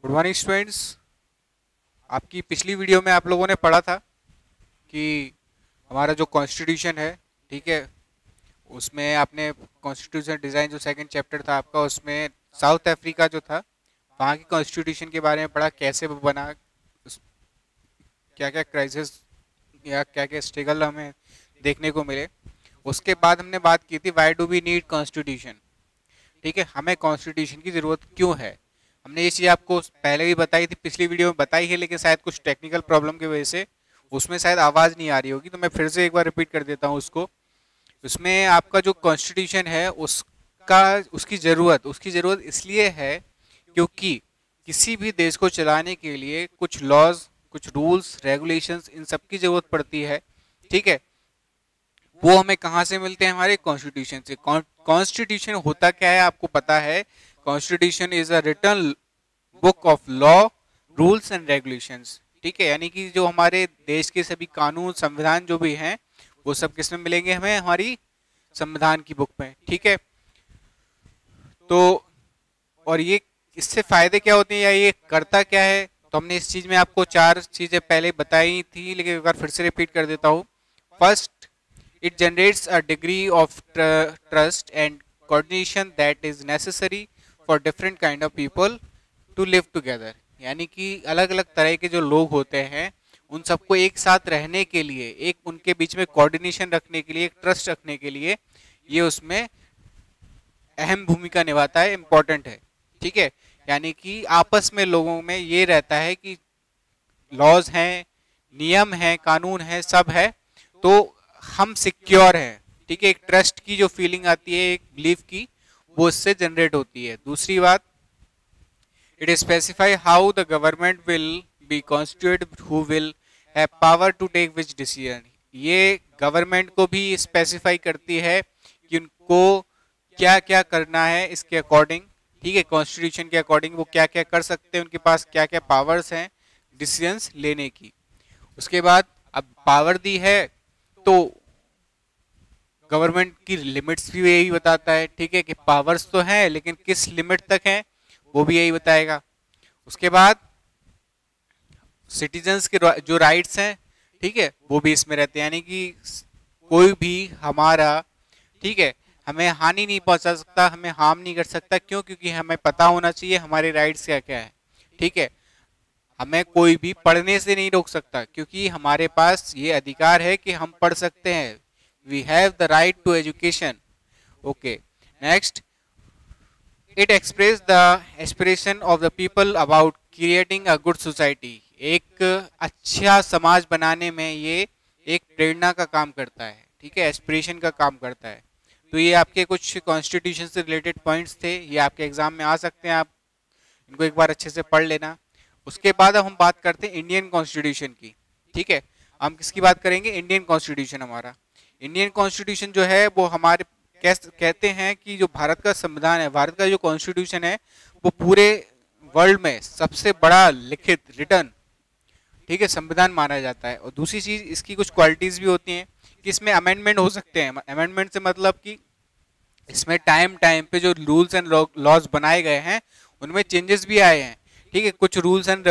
Good morning students. आपकी पिछली video में आप लोगों ने पढ़ा था कि हमारा जो कॉन्स्टिट्यूशन है, ठीक है, उसमें आपने कॉन्स्टिट्यूशन डिज़ाइन जो सेकंड चैप्टर था आपका, उसमें साउथ अफ्रीका जो था वहाँ की कॉन्स्टिट्यूशन के बारे में पढ़ा, कैसे वो बना, क्या क्या क्राइसिस या क्या क्या स्ट्रगल हमें देखने को मिले। उसके बाद हमने बात की थी why do we need constitution. ठीक है, हमें कॉन्स्टिट्यूशन की ज़रूरत क्यों है। हमने ये चीज़ आपको पहले भी बताई थी, पिछली वीडियो में बताई है, लेकिन शायद कुछ टेक्निकल प्रॉब्लम की वजह से उसमें शायद आवाज़ नहीं आ रही होगी, तो मैं फिर से एक बार रिपीट कर देता हूँ उसको। उसमें आपका जो कॉन्स्टिट्यूशन है उसकी ज़रूरत इसलिए है क्योंकि किसी भी देश को चलाने के लिए कुछ लॉज, कुछ रूल्स, रेगुलेशंस, इन सब की ज़रूरत पड़ती है। ठीक है, वो हमें कहाँ से मिलते हैं? हमारे कॉन्स्टिट्यूशन से। कॉन्स्टिट्यूशन होता क्या है आपको पता है? Constitution is a written book of law, rules and regulations. ठीक है, यानी कि जो हमारे देश के सभी कानून, संविधान जो भी हैं, वो सब किस में मिलेंगे हमें? हमारी संविधान की बुक में। ठीक है, तो और ये इससे फायदे क्या होते हैं या ये करता क्या है? तो हमने इस चीज में आपको चार चीजें पहले बताई थी, लेकिन एक बार फिर से रिपीट कर देता हूँ। First, it generates a degree of trust and coordination that is necessary for different kind of people to live together। यानी कि अलग अलग तरह के जो लोग होते हैं उन सबको एक साथ रहने के लिए, एक उनके बीच में कोऑर्डिनेशन रखने के लिए, एक ट्रस्ट रखने के लिए ये उसमें अहम भूमिका निभाता है, इम्पोर्टेंट है। ठीक है, यानी कि आपस में लोगों में ये रहता है कि लॉज हैं, नियम हैं, कानून है, सब है, तो हम सिक्योर हैं। ठीक है, एक ट्रस्ट की जो फीलिंग आती है, एक बिलीफ की, वो इससे जनरेट होती है। दूसरी बात, it specify how the government will be constituted, who will have power to take which decision. ये गवर्नमेंट को भी स्पेसिफाई करती है कि उनको क्या क्या करना है इसके अकॉर्डिंग। ठीक है, कॉन्स्टिट्यूशन के अकॉर्डिंग वो क्या क्या कर सकते हैं, उनके पास क्या क्या पावर्स हैं डिसीजंस लेने की। उसके बाद अब पावर दी है तो गवर्नमेंट की लिमिट्स भी यही बताता है। ठीक है, कि पावर्स तो हैं लेकिन किस लिमिट तक हैं वो भी यही बताएगा। उसके बाद सिटीजन्स के जो राइट्स हैं, ठीक है, वो भी इसमें रहते हैं, यानी कि कोई भी हमारा, ठीक है, हमें हानि नहीं पहुंचा सकता, हमें हार्म नहीं कर सकता। क्यों? क्योंकि हमें पता होना चाहिए हमारे राइट्स क्या क्या है। ठीक है, हमें कोई भी पढ़ने से नहीं रोक सकता क्योंकि हमारे पास ये अधिकार है कि हम पढ़ सकते हैं। We have the right to education. Okay, next, it express the aspiration of the people about creating a good society. एक अच्छा समाज बनाने में ये एक प्रेरणा का काम करता है। ठीक है, एस्पिरेशन का काम करता है। तो ये आपके कुछ कॉन्स्टिट्यूशन से रिलेटेड पॉइंट्स थे, ये आपके एग्जाम में आ सकते हैं, आप इनको एक बार अच्छे से पढ़ लेना। उसके बाद अब हम बात करते हैं इंडियन कॉन्स्टिट्यूशन की। ठीक है, हम किसकी बात करेंगे? Indian constitution. हमारा इंडियन कॉन्स्टिट्यूशन जो है वो हमारे कहते हैं कि जो भारत का संविधान है, भारत का जो कॉन्स्टिट्यूशन है, वो पूरे वर्ल्ड में सबसे बड़ा लिखित, रिटर्न, ठीक है, संविधान माना जाता है। और दूसरी चीज, इसकी कुछ क्वालिटीज भी होती हैं कि इसमें अमेंडमेंट हो सकते हैं। अमेंडमेंट से मतलब कि इसमें टाइम टाइम पे जो रूल्स एंड लॉज बनाए गए हैं उनमें चेंजेस भी आए हैं। ठीक है, कुछ रूल्स एंड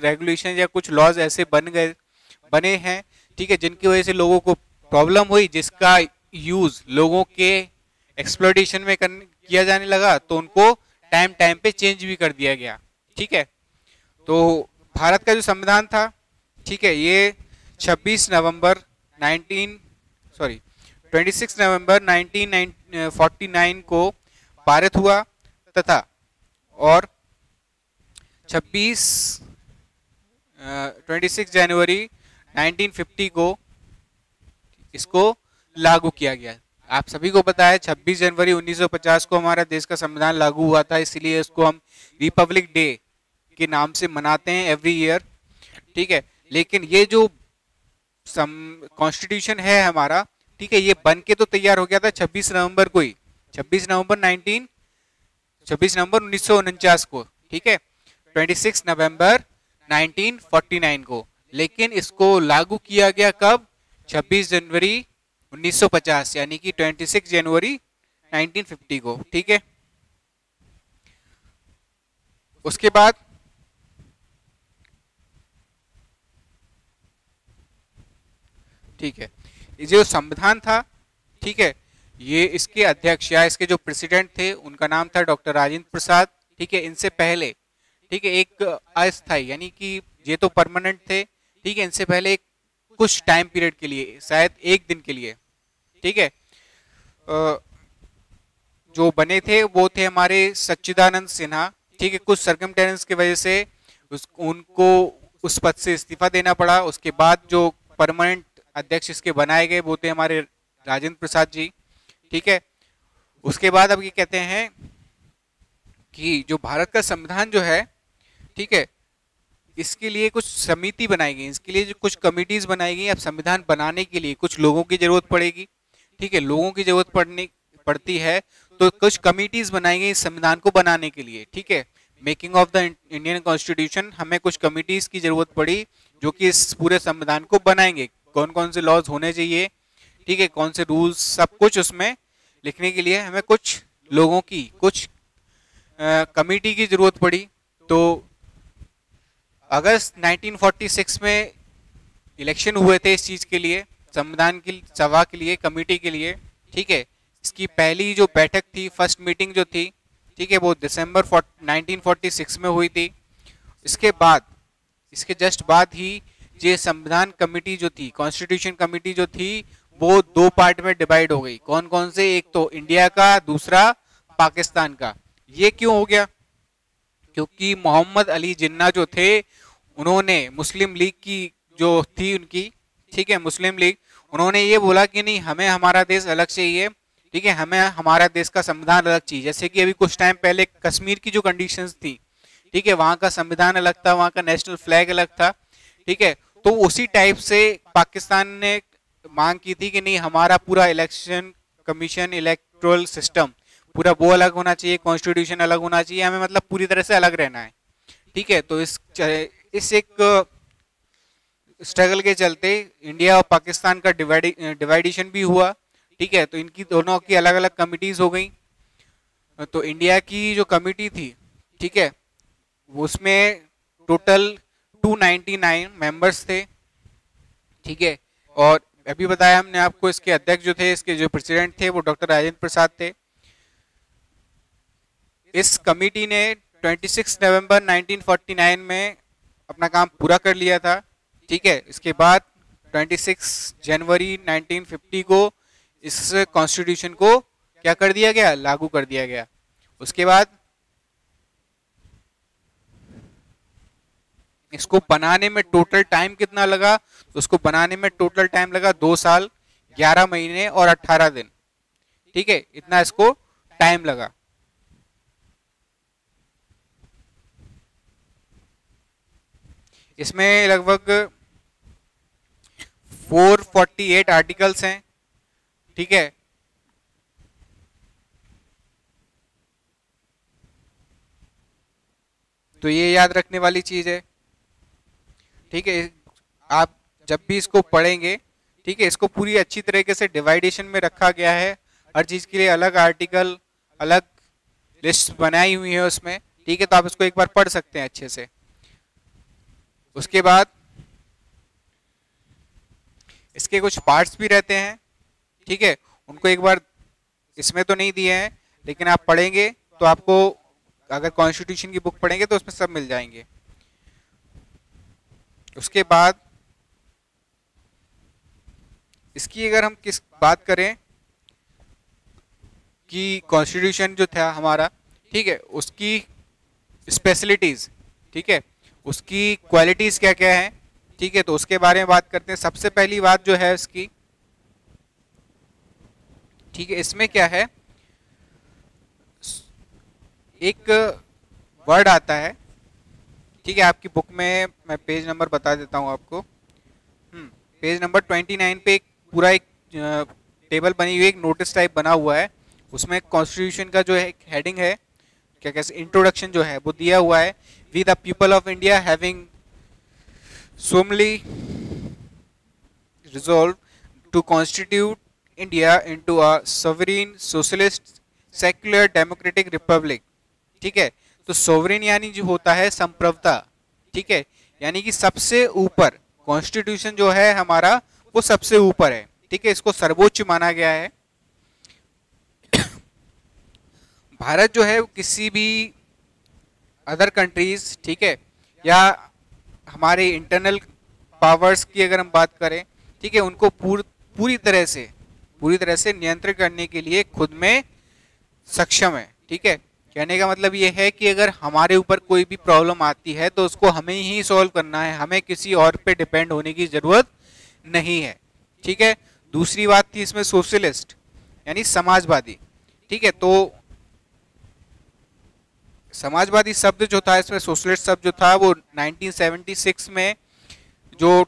रेगुलेशन या कुछ लॉज ऐसे बने हैं, ठीक है, जिनकी वजह से लोगों को प्रॉब्लम हुई, जिसका यूज लोगों के एक्सप्लॉइटेशन में किया जाने लगा, तो उनको टाइम टाइम पे चेंज भी कर दिया गया। ठीक है, तो भारत का जो संविधान था, ठीक है, ये 26 नवंबर 26 नवंबर 1949 को पारित हुआ तथा और 26 जनवरी 1950 को इसको लागू किया गया। आप सभी को पता है 26 जनवरी 1950 को हमारा देश का संविधान लागू हुआ था, इसलिए इसको हम रिपब्लिक डे के नाम से मनाते हैं एवरी ईयर। ठीक है, लेकिन ये जो कॉन्स्टिट्यूशन है हमारा, ठीक है, ये बन के तो तैयार हो गया था 26 नवंबर को ही, 26 नवंबर 1949 को। ठीक है, 26 नवंबर 1949 को, लेकिन इसको लागू किया गया कब? 26 जनवरी 1950, यानी कि 26 जनवरी 1950 को। ठीक है, उसके बाद ठीक है, ये जो संविधान था, ठीक है, ये इसके अध्यक्ष या इसके जो प्रेसिडेंट थे उनका नाम था डॉक्टर राजेंद्र प्रसाद। ठीक है, इनसे पहले, ठीक है, एक अस्थायी यानी कि ये तो परमानेंट थे, ठीक है, इनसे पहले एक कुछ टाइम पीरियड के लिए, शायद एक दिन के लिए, ठीक है, जो बने थे वो थे हमारे सच्चिदानंद सिन्हा। ठीक है, कुछ सर्कमस्टेंस की वजह से उनको उस पद से इस्तीफा देना पड़ा। उसके बाद जो परमानेंट अध्यक्ष इसके बनाए गए वो थे हमारे राजेंद्र प्रसाद जी। ठीक है, उसके बाद अब ये कहते हैं कि जो भारत का संविधान जो है, ठीक है, इसके लिए कुछ समिति बनाई गई, इसके लिए जो कुछ कमिटीज बनाई गई। अब संविधान बनाने के लिए कुछ लोगों की जरूरत पड़ेगी, ठीक है, लोगों की जरूरत पड़ती है, तो कुछ कमिटीज बनाई गई संविधान को बनाने के लिए। ठीक है, making of the Indian constitution, हमें कुछ कमिटीज की जरूरत पड़ी जो कि इस पूरे संविधान को बनाएंगे, कौन कौन से लॉज होने चाहिए, ठीक है, कौन से रूल्स, सब कुछ उसमें लिखने के लिए हमें कुछ लोगों की, कुछ कमिटी की जरूरत पड़ी। तो अगस्त 1946 में इलेक्शन हुए थे इस चीज के लिए, संविधान की सभा के लिए, कमेटी के लिए। ठीक है, इसकी पहली जो बैठक थी, फर्स्ट मीटिंग जो थी, ठीक है, वो दिसंबर 1946 में हुई थी। इसके बाद, इसके जस्ट बाद ही ये संविधान कमेटी जो थी, कॉन्स्टिट्यूशन कमेटी जो थी, वो दो पार्ट में डिवाइड हो गई। कौन कौन से? एक तो इंडिया का, दूसरा पाकिस्तान का। ये क्यों हो गया? क्योंकि मोहम्मद अली जिन्ना जो थे, उन्होंने मुस्लिम लीग की जो थी उनकी, ठीक है, मुस्लिम लीग, उन्होंने ये बोला कि नहीं, हमें हमारा देश अलग चाहिए, ठीक है, हमें हमारा देश का संविधान अलग चाहिए। जैसे कि अभी कुछ टाइम पहले कश्मीर की जो कंडीशंस थी, ठीक है, वहां का संविधान अलग था, वहां का नेशनल फ्लैग अलग था। ठीक है, तो उसी टाइप से पाकिस्तान ने मांग की थी कि नहीं, हमारा पूरा इलेक्शन कमीशन, इलेक्टोरल सिस्टम पूरा वो अलग होना चाहिए, कॉन्स्टिट्यूशन अलग होना चाहिए, हमें मतलब पूरी तरह से अलग रहना है। ठीक है, तो इस एक स्ट्रगल के चलते इंडिया और पाकिस्तान का डिवाइडेशन भी हुआ। ठीक है, तो इनकी दोनों की अलग अलग कमिटीज हो गई। तो इंडिया की जो कमिटी थी, ठीक है, उसमें टोटल 299 मेंबर्स थे। ठीक है, और अभी बताया हमने आपको, इसके अध्यक्ष जो थे, इसके जो प्रेसिडेंट थे, वो डॉक्टर राजेंद्र प्रसाद थे। इस कमिटी ने 26 नवंबर 1949 में अपना काम पूरा कर लिया था। ठीक है, इसके बाद 26 जनवरी 1950 को इस कॉन्स्टिट्यूशन को क्या कर दिया गया? लागू कर दिया गया। उसके बाद इसको बनाने में टोटल टाइम कितना लगा? तो उसको बनाने में टोटल टाइम लगा 2 साल 11 महीने और 18 दिन। ठीक है, इतना इसको टाइम लगा। इसमें लगभग 448 आर्टिकल्स हैं। ठीक है, तो ये याद रखने वाली चीज है। ठीक है, आप जब भी इसको पढ़ेंगे, ठीक है, इसको पूरी अच्छी तरीके से डिवाइडेशन में रखा गया है, हर चीज के लिए अलग आर्टिकल, अलग लिस्ट बनाई हुई है उसमें। ठीक है, तो आप इसको एक बार पढ़ सकते हैं अच्छे से। उसके बाद इसके कुछ पार्ट्स भी रहते हैं। ठीक है, उनको एक बार इसमें तो नहीं दिए हैं, लेकिन आप पढ़ेंगे तो आपको, अगर कॉन्स्टिट्यूशन की बुक पढ़ेंगे तो उसमें सब मिल जाएंगे। उसके बाद इसकी अगर हम किस बात करें कि कॉन्स्टिट्यूशन जो था हमारा, ठीक है, उसकी स्पेशलिटीज, ठीक है, उसकी क्वालिटीज क्या क्या है, ठीक है, तो उसके बारे में बात करते हैं। सबसे पहली बात जो है इसकी, ठीक है, इसमें क्या है, एक वर्ड आता है, ठीक है, आपकी बुक में मैं पेज नंबर बता देता हूं आपको। पेज नंबर 29 पे एक पूरा एक टेबल बनी हुई, एक नोटिस टाइप बना हुआ है। उसमें कॉन्स्टिट्यूशन का जो है एक हेडिंग है, क्या कैसे इंट्रोडक्शन जो है वो दिया हुआ है। We the people of India having solemnly resolved to constitute India into a sovereign socialist secular democratic republic। ठीक है, तो सोवरेन यानी जो होता है संप्रभुता। ठीक है, यानी कि सबसे ऊपर कॉन्स्टिट्यूशन जो है हमारा वो सबसे ऊपर है, ठीक है, इसको सर्वोच्च माना गया है। भारत जो है वो किसी भी अदर कंट्रीज, ठीक है, या हमारे इंटरनल पावर्स की अगर हम बात करें, ठीक है, उनको पूरी तरह से नियंत्रित करने के लिए खुद में सक्षम है, ठीक है। कहने का मतलब ये है कि अगर हमारे ऊपर कोई भी प्रॉब्लम आती है तो उसको हमें ही सॉल्व करना है, हमें किसी और पे डिपेंड होने की जरूरत नहीं है, ठीक है। दूसरी बात थी इसमें सोशलिस्ट यानी समाजवादी, ठीक है। तो समाजवादी शब्द जो था, इसमें सोशलिस्ट शब्द जो था वो 1976 में जो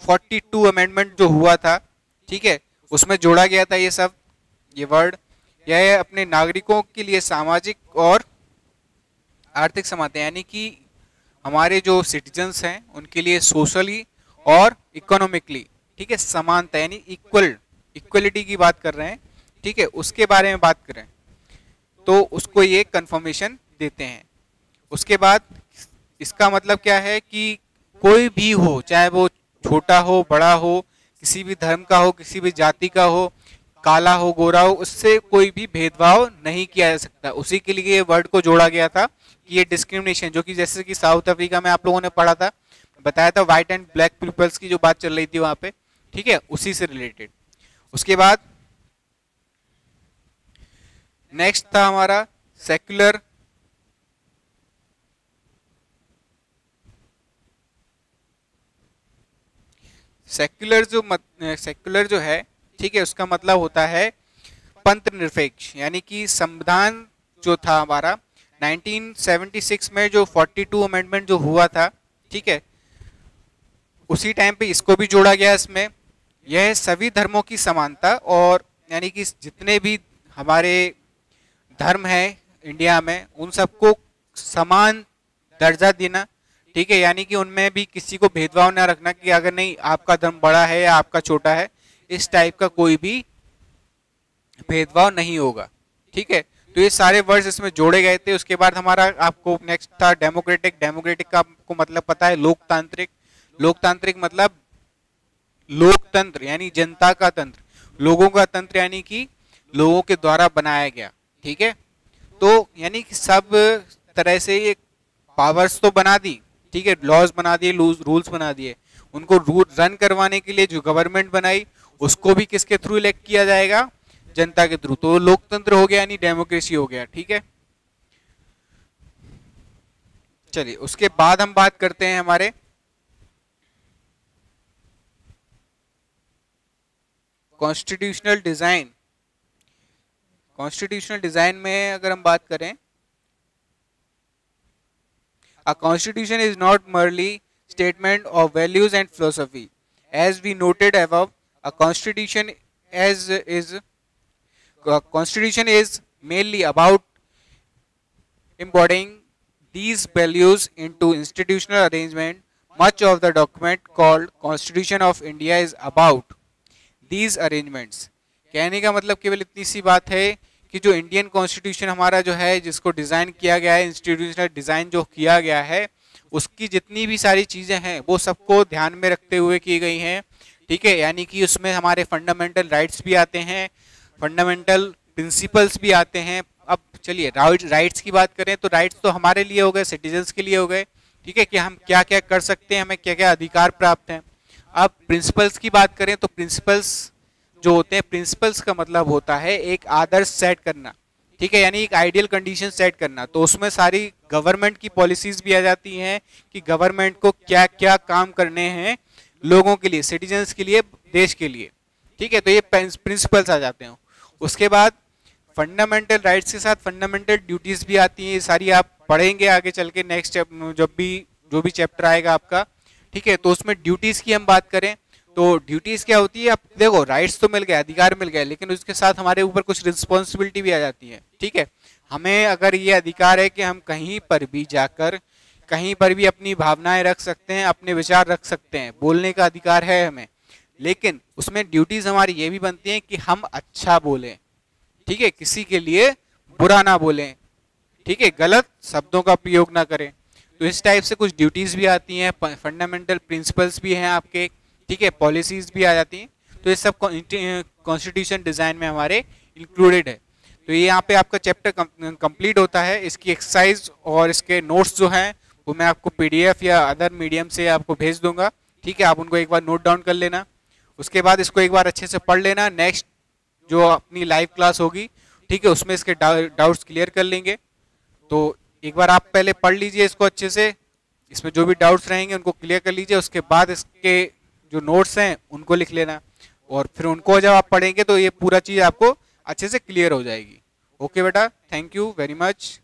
42 अमेंडमेंट जो हुआ था, ठीक है, उसमें जोड़ा गया था ये सब, ये वर्ड। यह अपने नागरिकों के लिए सामाजिक और आर्थिक समानता यानी कि हमारे जो सिटीजन्स हैं उनके लिए सोशली और इकोनॉमिकली, ठीक है, समानता यानी इक्वलिटी की बात कर रहे हैं, ठीक है, उसके बारे में बात कर रहे हैं। तो उसको ये कंफर्मेशन देते हैं। उसके बाद इसका मतलब क्या है कि कोई भी हो, चाहे वो छोटा हो बड़ा हो, किसी भी धर्म का हो, किसी भी जाति का हो, काला हो गोरा हो, उससे कोई भी भेदभाव नहीं किया जा सकता। उसी के लिए ये वर्ड को जोड़ा गया था कि ये डिस्क्रिमिनेशन, जो कि जैसे कि साउथ अफ्रीका में आप लोगों ने पढ़ा था, बताया था, व्हाइट एंड ब्लैक पीपल्स की जो बात चल रही थी वहां पे, ठीक है, उसी से रिलेटेड। उसके बाद नेक्स्ट था हमारा सेक्युलर सेक्युलर जो है, ठीक है, उसका मतलब होता है पंथ निरपेक्ष, यानी कि संविधान जो था हमारा 1976 में जो 42 अमेंडमेंट जो हुआ था, ठीक है, उसी टाइम पे इसको भी जोड़ा गया इसमें। यह सभी धर्मों की समानता और यानी कि जितने भी हमारे धर्म है इंडिया में उन सबको समान दर्जा देना, ठीक है, यानी कि उनमें भी किसी को भेदभाव ना रखना कि अगर नहीं आपका धर्म बड़ा है या आपका छोटा है, इस टाइप का कोई भी भेदभाव नहीं होगा, ठीक है। तो ये सारे वर्ड्स इसमें जोड़े गए थे। उसके बाद हमारा आपको नेक्स्ट था डेमोक्रेटिक का आपको मतलब पता है, लोकतांत्रिक मतलब लोकतंत्र यानी जनता का तंत्र, लोगों का तंत्र यानी कि लोगों के द्वारा बनाया गया, ठीक है। तो यानी कि सब तरह से ये पावर्स तो बना दी, ठीक है, लॉज बना दिए, रूल्स बना दिए, उनको रन करवाने के लिए जो गवर्नमेंट बनाई उसको भी किसके थ्रू इलेक्ट किया जाएगा, जनता के थ्रू। तो लोकतंत्र हो गया यानी डेमोक्रेसी हो गया, ठीक है। चलिए उसके बाद हम बात करते हैं हमारे कॉन्स्टिट्यूशनल डिजाइन में अगर हम बात करें, a constitution is not merely statement of values and philosophy. As we noted above, a constitution is mainly about embodying these values into institutional arrangement. Much of the document called Constitution of India is about these arrangements. कहने का मतलब केवल इतनी सी बात है कि जो Indian constitution हमारा जो है, जिसको डिजाइन किया गया है, इंस्टीट्यूशनल डिजाइन जो किया गया है, उसकी जितनी भी सारी चीजें हैं वो सबको ध्यान में रखते हुए की गई हैं, ठीक है। यानी कि उसमें हमारे फंडामेंटल राइट्स भी आते हैं, फंडामेंटल प्रिंसिपल्स भी आते हैं। अब चलिए राइट्स की बात करें तो राइट्स तो हमारे लिए हो गए, सिटीजन्स के लिए हो गए, ठीक है, कि हम क्या क्या कर सकते हैं, हमें क्या क्या अधिकार प्राप्त हैं। अब प्रिंसिपल्स की बात करें तो प्रिंसिपल्स जो होते हैं, प्रिंसिपल्स का मतलब होता है एक आदर्श सेट करना, ठीक है, यानी एक आइडियल कंडीशन सेट करना। तो उसमें सारी गवर्नमेंट की पॉलिसीज भी आ जाती हैं कि गवर्नमेंट को क्या क्या काम करने हैं लोगों के लिए, सिटीजन्स के लिए, देश के लिए, ठीक है। तो ये प्रिंसिपल्स आ जाते हैं। उसके बाद फंडामेंटल राइट्स के साथ फंडामेंटल ड्यूटीज भी आती हैं, ये सारी आप पढ़ेंगे आगे चल के नेक्स्ट जब भी जो भी चैप्टर आएगा आपका, ठीक है। तो उसमें ड्यूटीज की हम बात करें तो ड्यूटीज क्या होती है, अब देखो राइट्स तो मिल गए, अधिकार मिल गए, लेकिन उसके साथ हमारे ऊपर कुछ रिस्पॉन्सिबिलिटी भी आ जाती है, ठीक है। हमें अगर ये अधिकार है कि हम कहीं पर भी जाकर कहीं पर भी अपनी भावनाएं रख सकते हैं, अपने विचार रख सकते हैं, बोलने का अधिकार है हमें, लेकिन उसमें ड्यूटीज हमारी ये भी बनती हैं कि हम अच्छा बोलें, ठीक है, किसी के लिए बुरा ना बोलें, ठीक है, गलत शब्दों का प्रयोग ना करें। तो इस टाइप से कुछ ड्यूटीज भी आती हैं, फंडामेंटल प्रिंसिपल्स भी हैं आपके, ठीक है, पॉलिसीज भी आ जाती हैं। तो ये सब कॉन्स्टिट्यूशन डिजाइन में हमारे इंक्लूडेड है। तो ये यहाँ पे आपका चैप्टर कंप्लीट होता है। इसकी एक्सरसाइज और इसके नोट्स जो हैं वो मैं आपको पीडीएफ या अदर मीडियम से आपको भेज दूंगा। ठीक है, आप उनको एक बार नोट डाउन कर लेना, उसके बाद इसको एक बार अच्छे से पढ़ लेना। नेक्स्ट जो अपनी लाइव क्लास होगी, ठीक है, उसमें इसके डाउट्स क्लियर कर लेंगे। तो एक बार आप पहले पढ़ लीजिए इसको अच्छे से, इसमें जो भी डाउट्स रहेंगे उनको क्लियर कर लीजिए। उसके बाद इसके जो नोट्स हैं उनको लिख लेना, और फिर उनको जब आप पढ़ेंगे तो ये पूरा चीज़ आपको अच्छे से क्लियर हो जाएगी। ओके बेटा, थैंक यू वेरी मच।